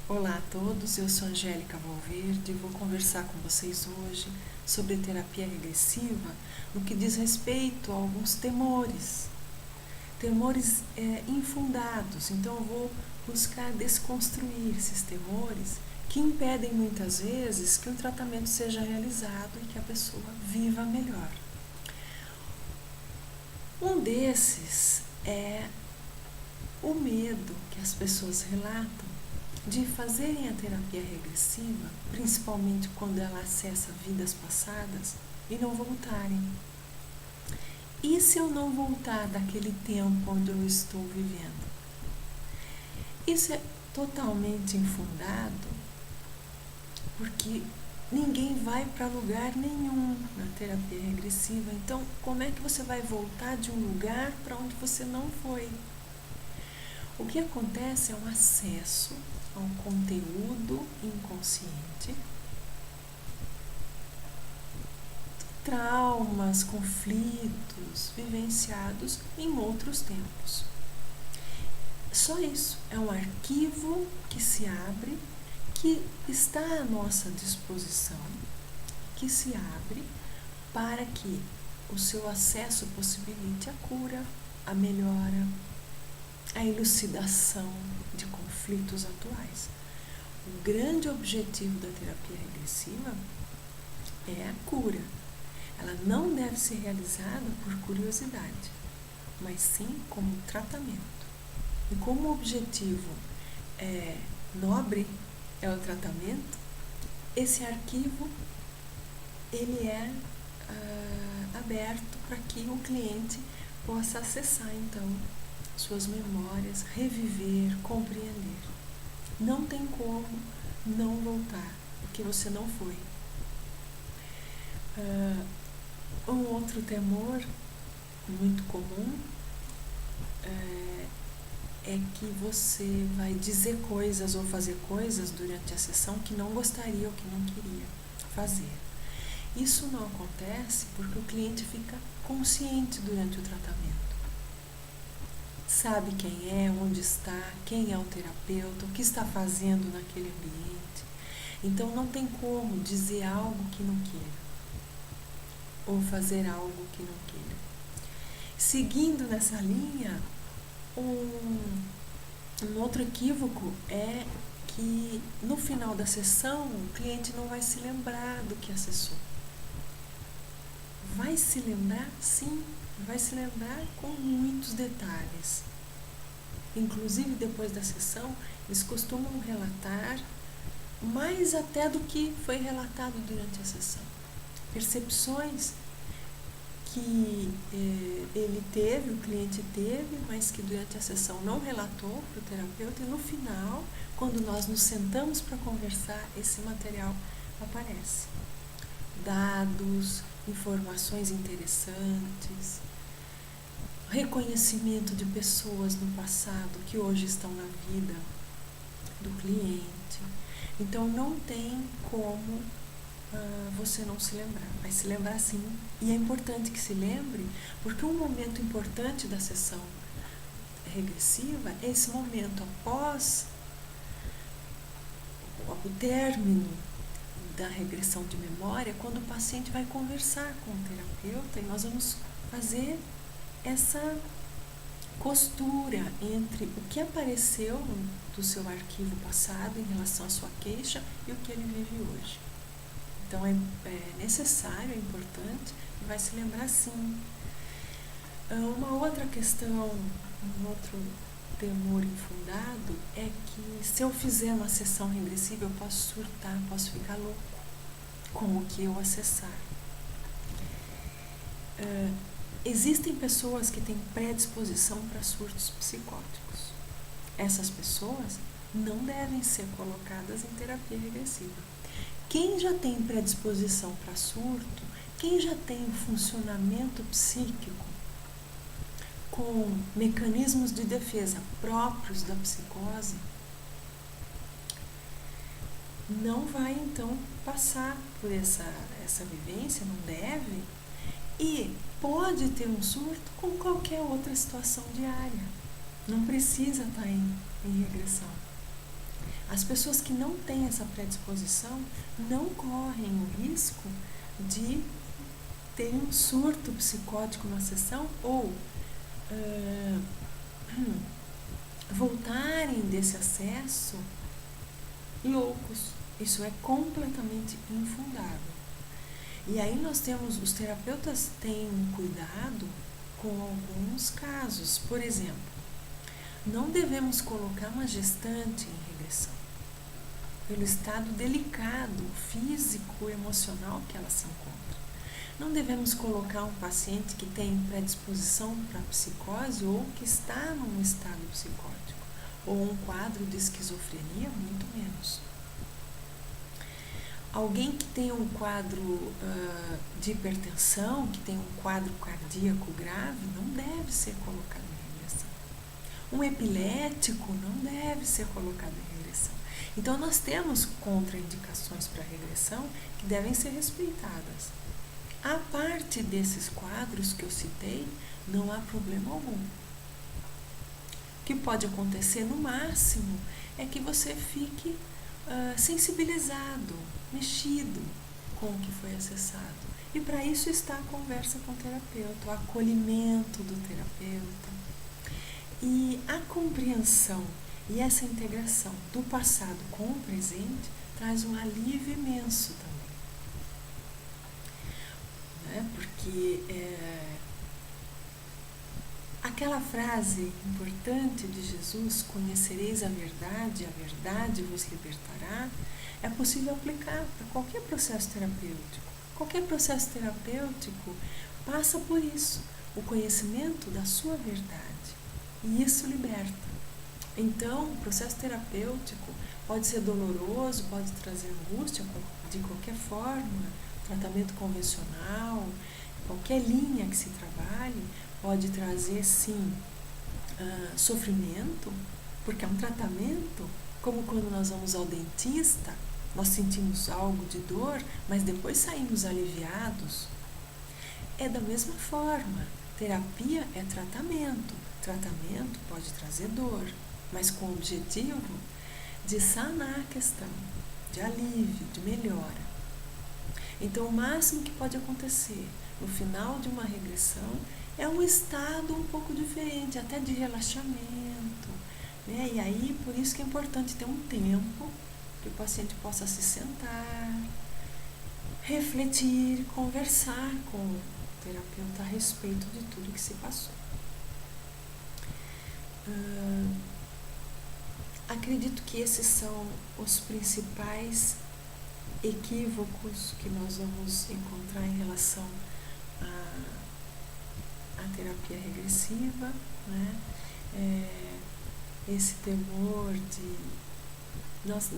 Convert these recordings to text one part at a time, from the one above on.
Olá a todos, eu sou Angélica Valverde e vou conversar com vocês hoje sobre terapia regressiva no que diz respeito a alguns temores infundados. Então eu vou buscar desconstruir esses temores que impedem muitas vezes que o tratamento seja realizado e que a pessoa viva melhor. Um desses é o medo que as pessoas relatam de fazerem a terapia regressiva, principalmente quando ela acessa vidas passadas, e não voltarem. E se eu não voltar daquele tempo onde eu estou vivendo? Isso é totalmente infundado, porque ninguém vai para lugar nenhum na terapia regressiva. Então, como é que você vai voltar de um lugar para onde você não foi? O que acontece é um acesso a um conteúdo inconsciente, traumas, conflitos vivenciados em outros tempos. Só isso, é um arquivo que se abre, que está à nossa disposição, que se abre para que o seu acesso possibilite a cura, a melhora, a elucidação de conflitos atuais. O grande objetivo da terapia regressiva é a cura. Ela não deve ser realizada por curiosidade, mas sim como tratamento. E como o objetivo nobre é o tratamento, esse arquivo ele é aberto para que o cliente possa acessar então suas memórias, reviver, compreender. Não tem como não voltar, porque você não foi. Um outro temor muito comum é que você vai dizer coisas ou fazer coisas durante a sessão que não gostaria ou que não queria fazer. Isso não acontece porque o cliente fica consciente durante o tratamento. Sabe quem é, onde está, quem é o terapeuta, o que está fazendo naquele ambiente. Então não tem como dizer algo que não queira ou fazer algo que não queira. Seguindo nessa linha, um outro equívoco é que no final da sessão o cliente não vai se lembrar do que acessou. Vai se lembrar, sim, vai se lembrar com muitos detalhes. Inclusive, depois da sessão, eles costumam relatar mais até do que foi relatado durante a sessão. Percepções que ele teve, o cliente teve, mas que durante a sessão não relatou para o terapeuta, e no final, quando nós nos sentamos para conversar, esse material aparece. Dados, informações interessantes, reconhecimento de pessoas no passado que hoje estão na vida do cliente. Então não tem como você não se lembrar. Vai se lembrar sim. E é importante que se lembre, porque um momento importante da sessão regressiva é esse momento após o término da regressão de memória, quando o paciente vai conversar com o terapeuta e nós vamos fazer essa costura entre o que apareceu do seu arquivo passado em relação à sua queixa e o que ele vive hoje. Então é necessário, é importante, e vai se lembrar sim. Uma outra questão, um outro temor infundado é que se eu fizer uma sessão regressiva eu posso surtar, posso ficar louco com o que eu acessar. Existem pessoas que têm predisposição para surtos psicóticos. Essas pessoas não devem ser colocadas em terapia regressiva. Quem já tem predisposição para surto, quem já tem um funcionamento psíquico com mecanismos de defesa próprios da psicose, não vai então passar por essa vivência, não deve, e pode ter um surto com qualquer outra situação diária. Não precisa estar em regressão. As pessoas que não têm essa predisposição não correm o risco de ter um surto psicótico na sessão ou voltarem desse acesso loucos. Isso é completamente infundável. E aí os terapeutas têm um cuidado com alguns casos. Por exemplo, não devemos colocar uma gestante em regressão, pelo estado delicado, físico, emocional que ela se encontra. Não devemos colocar um paciente que tem predisposição para psicose ou que está num estado psicótico, ou um quadro de esquizofrenia, muito menos. Alguém que tem um quadro de hipertensão, que tem um quadro cardíaco grave, não deve ser colocado em regressão. Um epilético não deve ser colocado em regressão. Então, nós temos contraindicações para regressão que devem ser respeitadas. A parte desses quadros que eu citei, não há problema algum. O que pode acontecer, no máximo, é que você fique sensibilizado, mexido com o que foi acessado. E para isso está a conversa com o terapeuta, o acolhimento do terapeuta. E a compreensão e essa integração do passado com o presente traz um alívio imenso também. Né? Porque aquela frase importante de Jesus, conhecereis a verdade vos libertará, é possível aplicar para qualquer processo terapêutico. Qualquer processo terapêutico passa por isso, o conhecimento da sua verdade. E isso liberta. Então, o processo terapêutico pode ser doloroso, pode trazer angústia de qualquer forma, tratamento convencional, qualquer linha que se trabalhe, pode trazer, sim, sofrimento, porque é um tratamento, como quando nós vamos ao dentista, nós sentimos algo de dor, mas depois saímos aliviados. É da mesma forma, terapia é tratamento. Tratamento pode trazer dor, mas com o objetivo de sanar a questão, de alívio, de melhora. Então, o máximo que pode acontecer no final de uma regressão é um estado um pouco diferente, até de relaxamento, né? E aí, por isso que é importante ter um tempo que o paciente possa se sentar, refletir, conversar com o terapeuta a respeito de tudo que se passou. Acredito que esses são os principais equívocos que nós vamos encontrar em relação à terapia regressiva, né? Esse temor de...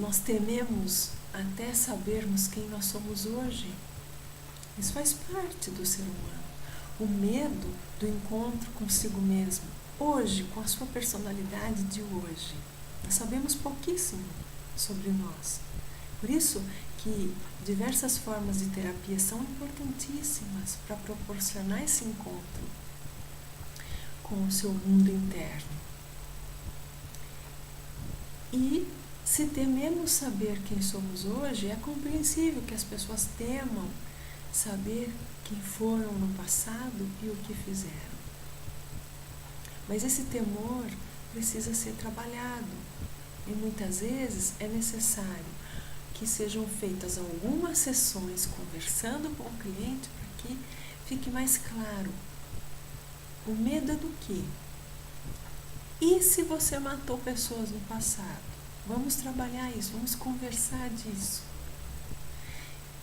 Nós tememos até sabermos quem nós somos hoje. Isso faz parte do ser humano. O medo do encontro consigo mesmo, hoje, com a sua personalidade de hoje. Nós sabemos pouquíssimo sobre nós. Por isso que diversas formas de terapia são importantíssimas para proporcionar esse encontro com o seu mundo interno. E se tememos saber quem somos hoje, é compreensível que as pessoas temam saber quem foram no passado e o que fizeram. Mas esse temor precisa ser trabalhado e muitas vezes é necessário que sejam feitas algumas sessões conversando com o cliente para que fique mais claro. O medo é do quê? E se você matou pessoas no passado? Vamos trabalhar isso, vamos conversar disso.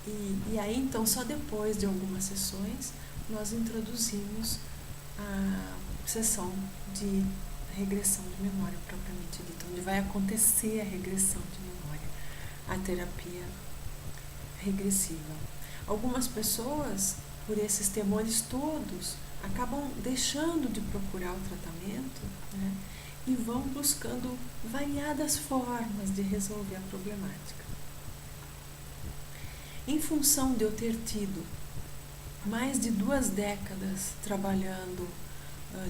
E aí, então, só depois de algumas sessões, nós introduzimos a sessão de regressão de memória propriamente dita, onde vai acontecer a regressão de memória, a terapia regressiva. Algumas pessoas, por esses temores todos, acabam deixando de procurar o tratamento, né, e vão buscando variadas formas de resolver a problemática. Em função de eu ter tido mais de 2 décadas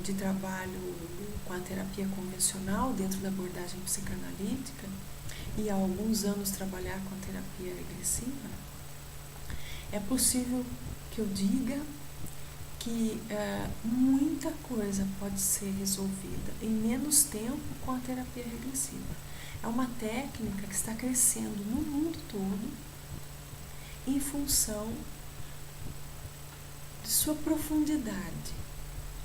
de trabalho com a terapia convencional dentro da abordagem psicanalítica, e há alguns anos trabalhar com a terapia regressiva, é possível que eu diga que muita coisa pode ser resolvida em menos tempo com a terapia regressiva. É uma técnica que está crescendo no mundo todo em função de sua profundidade,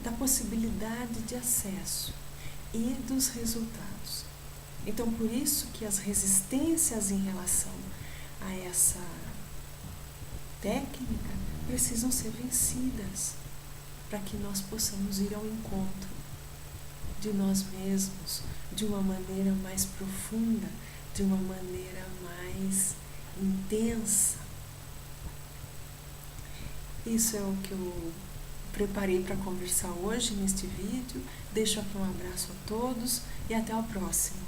da possibilidade de acesso e dos resultados. Então, por isso que as resistências em relação a essa técnica precisam ser vencidas para que nós possamos ir ao encontro de nós mesmos de uma maneira mais profunda, de uma maneira mais intensa. Isso é o que eu preparei para conversar hoje neste vídeo. Deixo aqui um abraço a todos e até o próximo.